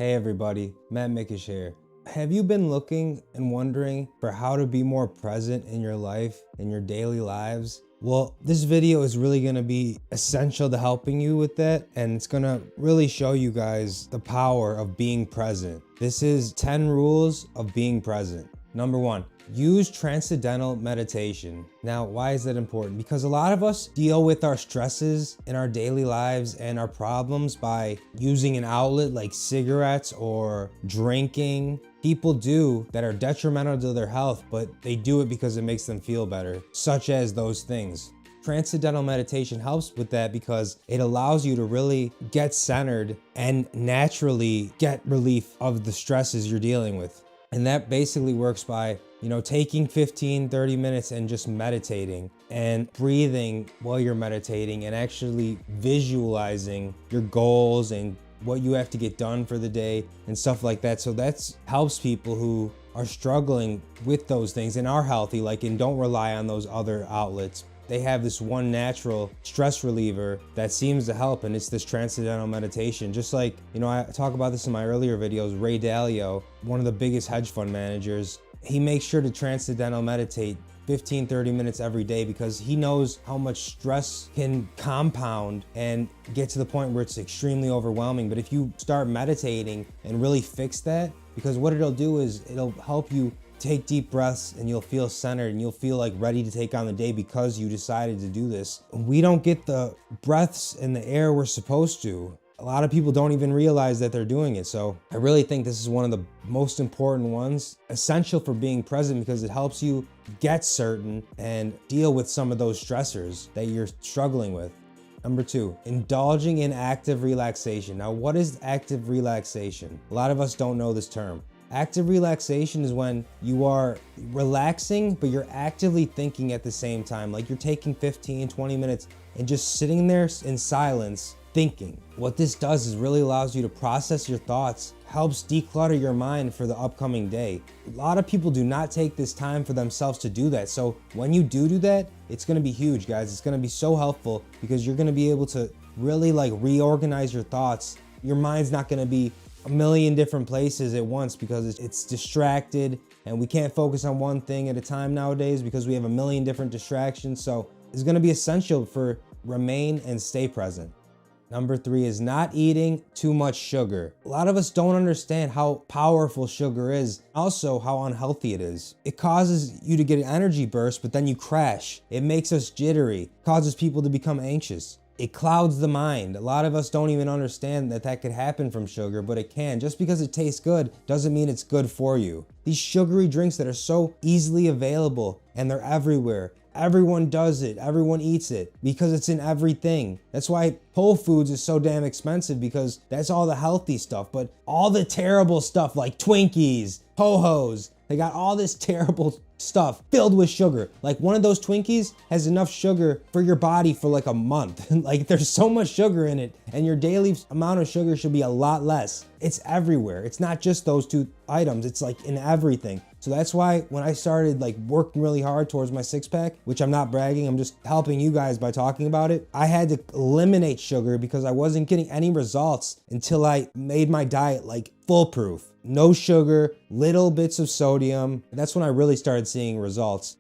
Hey everybody, Mikesh here. Have you been looking and wondering for how to be more present in your life, in your daily lives? Well, this video is really gonna be essential to helping you with that, and it's gonna really show you guys the power of being present. This is 10 rules of being present. Number 1, use transcendental meditation. Now, why is that important? Because a lot of us deal with our stresses in our daily lives and our problems by using an outlet like cigarettes or drinking. People do that are detrimental to their health, but they do it because it makes them feel better, such as those things. Transcendental meditation helps with that because it allows you to really get centered and naturally get relief of the stresses you're dealing with. And that basically works by, taking 15-30 minutes and just meditating and breathing while you're meditating and actually visualizing your goals and what you have to get done for the day and stuff like that. So that helps people who are struggling with those things and are healthy, and don't rely on those other outlets. They have this one natural stress reliever that seems to help, and it's this transcendental meditation. Just like, I talk about this in my earlier videos, Ray Dalio, one of the biggest hedge fund managers, he makes sure to transcendental meditate 15-30 minutes every day because he knows how much stress can compound and get to the point where it's extremely overwhelming. But if you start meditating and really fix that, because what it'll do is it'll help you take deep breaths and you'll feel centered and you'll feel ready to take on the day because you decided to do this. We don't get the breaths in the air we're supposed to. A lot of people don't even realize that they're doing it. So I really think this is one of the most important ones, essential for being present because it helps you get certain and deal with some of those stressors that you're struggling with. Number 2, indulging in active relaxation. Now, what is active relaxation? A lot of us don't know this term. Active relaxation is when you are relaxing, but you're actively thinking at the same time. Like you're taking 15-20 minutes and just sitting there in silence thinking. What this does is really allows you to process your thoughts, helps declutter your mind for the upcoming day. A lot of people do not take this time for themselves to do that. So when you do that, it's gonna be huge, guys. It's gonna be so helpful because you're gonna be able to really reorganize your thoughts. Your mind's not gonna be a million different places at once because it's distracted, and we can't focus on one thing at a time nowadays because we have a million different distractions. So it's gonna be essential for remain and stay present. Number 3 is not eating too much sugar. A lot of us don't understand how powerful sugar is, also how unhealthy it is. It causes you to get an energy burst, but then you crash. It makes us jittery, causes people to become anxious. It clouds the mind. A lot of us don't even understand that could happen from sugar, but it can. Just because it tastes good doesn't mean it's good for you. These sugary drinks that are so easily available and they're everywhere. Everyone does it, everyone eats it because it's in everything. That's why Whole Foods is so damn expensive because that's all the healthy stuff, but all the terrible stuff like Twinkies, Ho-Hos, they got all this terrible stuff filled with sugar. One of those Twinkies has enough sugar for your body for a month. There's so much sugar in it, and your daily amount of sugar should be a lot less. It's everywhere. It's not just those 2 items. It's in everything. So that's why when I started working really hard towards my 6-pack, which I'm not bragging, I'm just helping you guys by talking about it, I had to eliminate sugar because I wasn't getting any results until I made my diet foolproof. No sugar, little bits of sodium. That's when I really started seeing results.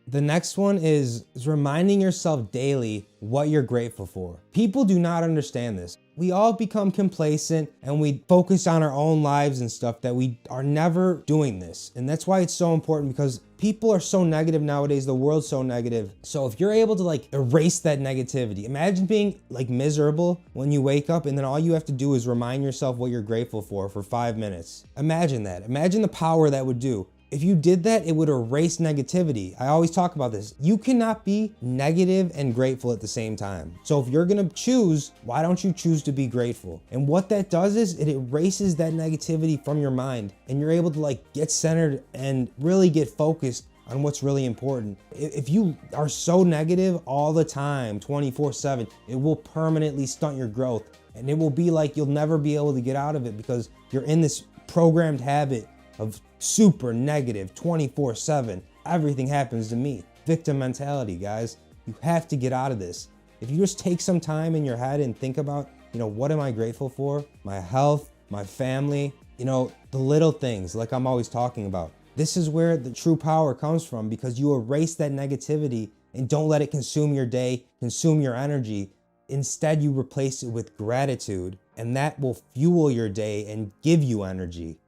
The next one is reminding yourself daily what you're grateful for. People do not understand this. We all become complacent and we focus on our own lives and stuff that we are never doing this. And that's why it's so important because people are so negative nowadays. The world's so negative. So if you're able to erase that negativity, imagine being miserable when you wake up and then all you have to do is remind yourself what you're grateful for 5 minutes. Imagine that. Imagine the power that would do. If you did that, it would erase negativity. I always talk about this. You cannot be negative and grateful at the same time. So if you're gonna choose, why don't you choose to be grateful? And what that does is it erases that negativity from your mind and you're able to get centered and really get focused on what's really important. If you are so negative all the time, 24/7, it will permanently stunt your growth. And it will be you'll never be able to get out of it because you're in this programmed habit of super negative 24/7. Everything happens to me. Victim mentality, guys. You have to get out of this. If you just take some time in your head and think about, what am I grateful for? My health, my family, you know, the little things like I'm always talking about. This is where the true power comes from, because you erase that negativity and don't let it consume your day, consume your energy. Instead, you replace it with gratitude, and that will fuel your day and give you energy.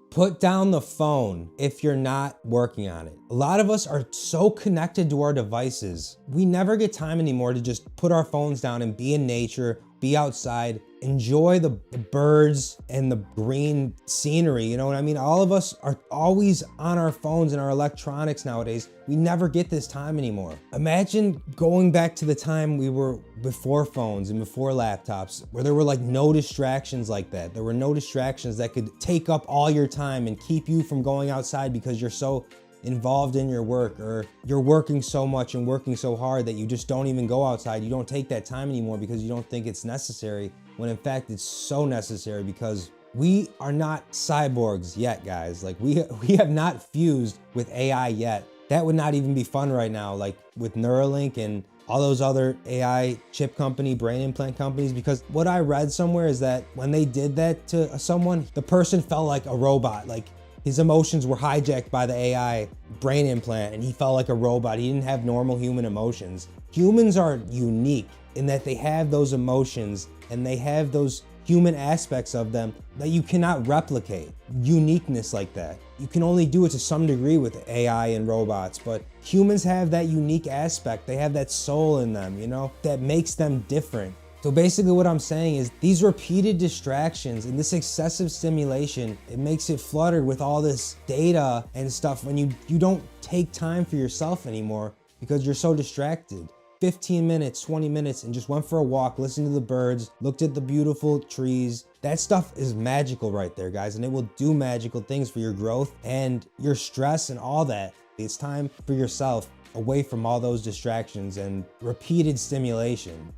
Put down the phone if you're not working on it. A lot of us are so connected to our devices. We never get time anymore to just put our phones down and be in nature, be outside, enjoy the birds and the green scenery. You know what I mean? All of us are always on our phones and our electronics nowadays. We never get this time anymore. Imagine going back to the time we were before phones and before laptops, where there were like no distractions like that. There were no distractions that could take up all your time and keep you from going outside because you're so involved in your work, or you're working so much and working so hard that you just don't even go outside. You don't take that time anymore because you don't think it's necessary, when in fact it's so necessary, because we are not cyborgs yet, guys. Like we have not fused with AI yet. That would not even be fun right now, like with Neuralink and all those other AI chip company, brain implant companies, because what I read somewhere is that when they did that to someone, the person felt like a robot. Like his emotions were hijacked by the AI brain implant and he felt like a robot. He didn't have normal human emotions. Humans are unique in that they have those emotions and they have those human aspects of them that you cannot replicate. Uniqueness like that. You can only do it to some degree with AI and robots, but humans have that unique aspect. They have that soul in them, you know, that makes them different. So basically what I'm saying is these repeated distractions and this excessive stimulation, it makes it flooded with all this data and stuff when you don't take time for yourself anymore because you're so distracted. 15 minutes, 20 minutes, and just went for a walk, listened to the birds, looked at the beautiful trees. That stuff is magical right there, guys, and it will do magical things for your growth and your stress and all that. It's time for yourself away from all those distractions and repeated stimulation.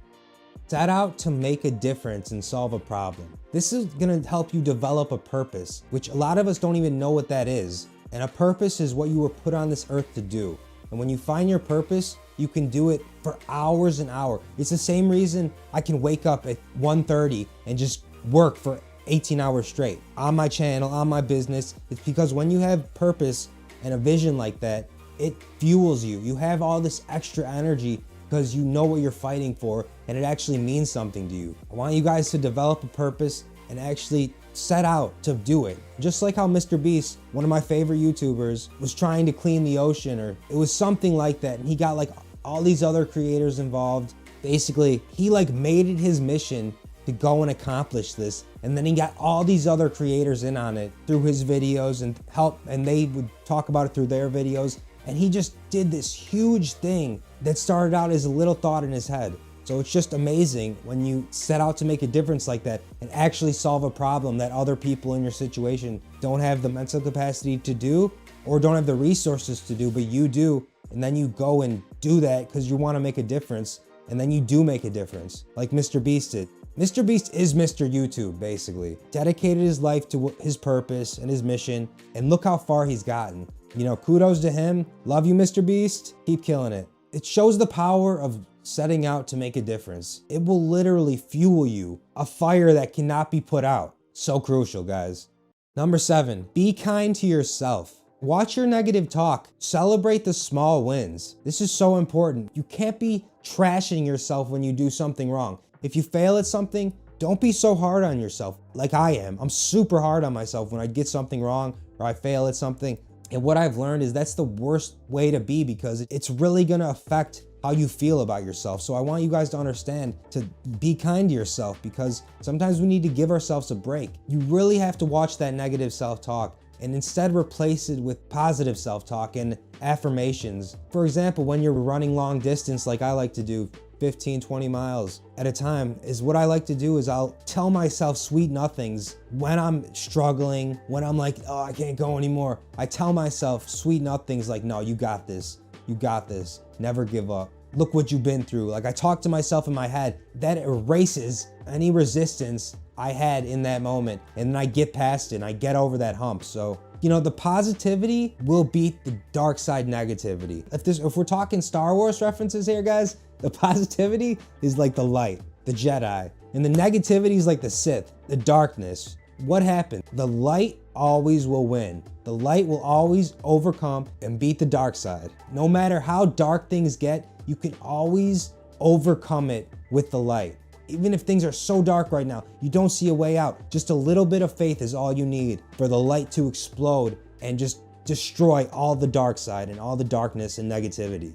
Set out to make a difference and solve a problem. This is gonna help you develop a purpose, which a lot of us don't even know what that is. And a purpose is what you were put on this earth to do. And when you find your purpose, you can do it for hours and hours. It's the same reason I can wake up at 1:30 and just work for 18 hours straight on my channel, on my business. It's because when you have purpose and a vision like that, it fuels you. You have all this extra energy because you know what you're fighting for and it actually means something to you. I want you guys to develop a purpose and actually set out to do it. Just like how Mr. Beast, one of my favorite YouTubers, was trying to clean the ocean, or it was something like that, and he got like all these other creators involved. Basically, he like made it his mission to go and accomplish this, and then he got all these other creators in on it through his videos and they would talk about it through their videos, and he just did this huge thing that started out as a little thought in his head. So it's just amazing when you set out to make a difference like that and actually solve a problem that other people in your situation don't have the mental capacity to do or don't have the resources to do, but you do. And then you go and do that because you want to make a difference, and then you do make a difference, like Mr. Beast did. Mr. Beast is Mr. YouTube, basically. Dedicated his life to his purpose and his mission, and look how far he's gotten. You know, kudos to him. Love you, Mr. Beast. Keep killing it. It shows the power of setting out to make a difference. It will literally fuel you, a fire that cannot be put out. So crucial, guys. Number 7, be kind to yourself. Watch your negative talk. Celebrate the small wins. This is so important. You can't be trashing yourself when you do something wrong. If you fail at something, don't be so hard on yourself like I am. I'm super hard on myself when I get something wrong or I fail at something. And what I've learned is that's the worst way to be, because it's really gonna affect how you feel about yourself. So I want you guys to understand to be kind to yourself, because sometimes we need to give ourselves a break. You really have to watch that negative self-talk and instead replace it with positive self-talk and affirmations. For example, when you're running long distance like I like to do, 15, 20 miles at a time, is what I like to do is I'll tell myself sweet nothings when I'm struggling, when I'm like, oh, I can't go anymore. I tell myself sweet nothings like, no, you got this. You got this. Never give up. Look what you've been through. Like I talk to myself in my head. That erases any resistance I had in that moment. And then I get past it and I get over that hump. So, you know, the positivity will beat the dark side negativity. If we're talking Star Wars references here, guys, the positivity is like the light, the Jedi. And the negativity is like the Sith, the darkness. what happens? The light always will win. The light will always overcome and beat the dark side. No matter how dark things get, you can always overcome it with the light. Even if things are so dark right now, you don't see a way out. Just a little bit of faith is all you need for the light to explode and just destroy all the dark side and all the darkness and negativity.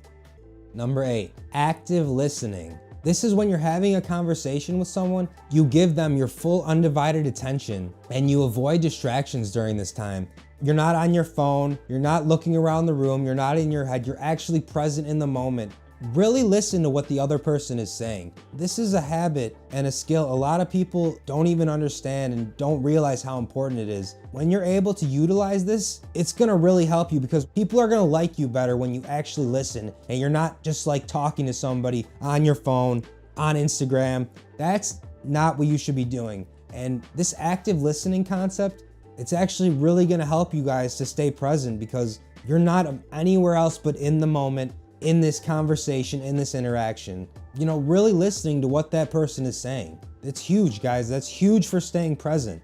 Number 8, active listening. This is when you're having a conversation with someone, you give them your full undivided attention and you avoid distractions during this time. You're not on your phone, you're not looking around the room, you're not in your head, you're actually present in the moment. Really listen to what the other person is saying. This is a habit and a skill a lot of people don't even understand and don't realize how important it is. When you're able to utilize this, it's gonna really help you because people are gonna like you better when you actually listen and you're not just like talking to somebody on your phone, on Instagram. That's not what you should be doing. And this active listening concept, it's actually really gonna help you guys to stay present because you're not anywhere else but in the moment, in this conversation, in this interaction, you know, really listening to what that person is saying. It's huge, guys. That's huge for staying present.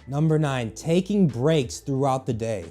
Number 9, taking breaks throughout the day.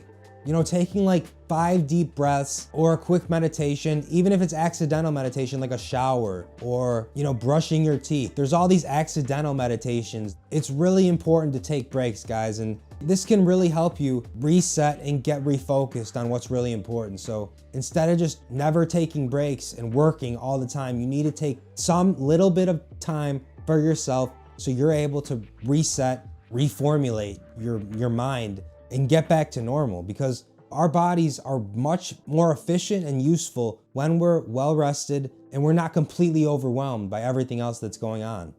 You know, taking like 5 deep breaths or a quick meditation, even if it's accidental meditation like a shower or, you know, brushing your teeth. There's all these accidental meditations. It's really important to take breaks, guys, and this can really help you reset and get refocused on what's really important. So instead of just never taking breaks and working all the time, you need to take some little bit of time for yourself so you're able to reset, reformulate your mind and get back to normal, because our bodies are much more efficient and useful when we're well rested and we're not completely overwhelmed by everything else that's going on.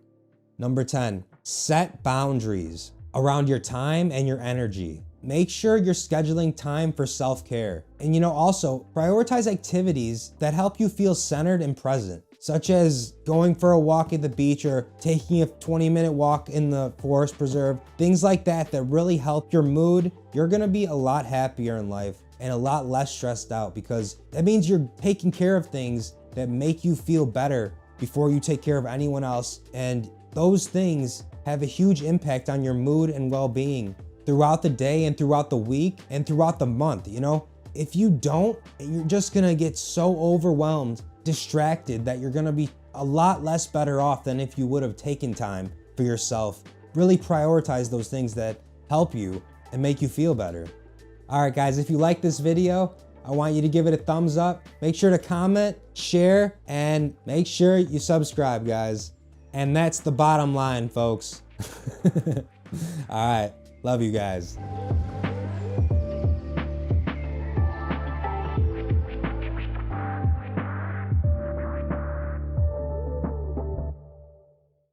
Number 10, set boundaries around your time and your energy. Make sure you're scheduling time for self-care. And you know, also prioritize activities that help you feel centered and present, such as going for a walk at the beach or taking a 20-minute walk in the forest preserve. Things like that really help your mood. You're gonna be a lot happier in life and a lot less stressed out because that means you're taking care of things that make you feel better before you take care of anyone else. And those things have a huge impact on your mood and well-being throughout the day and throughout the week and throughout the month. You know, if you don't, you're just gonna get so overwhelmed, distracted, that you're gonna be a lot less better off than if you would have taken time for yourself. Really prioritize those things that help you and make you feel better. All right, guys, if you like this video, I want you to give it a thumbs up. Make sure to comment, share, and make sure you subscribe, guys. And that's the bottom line, folks. All right, love you guys.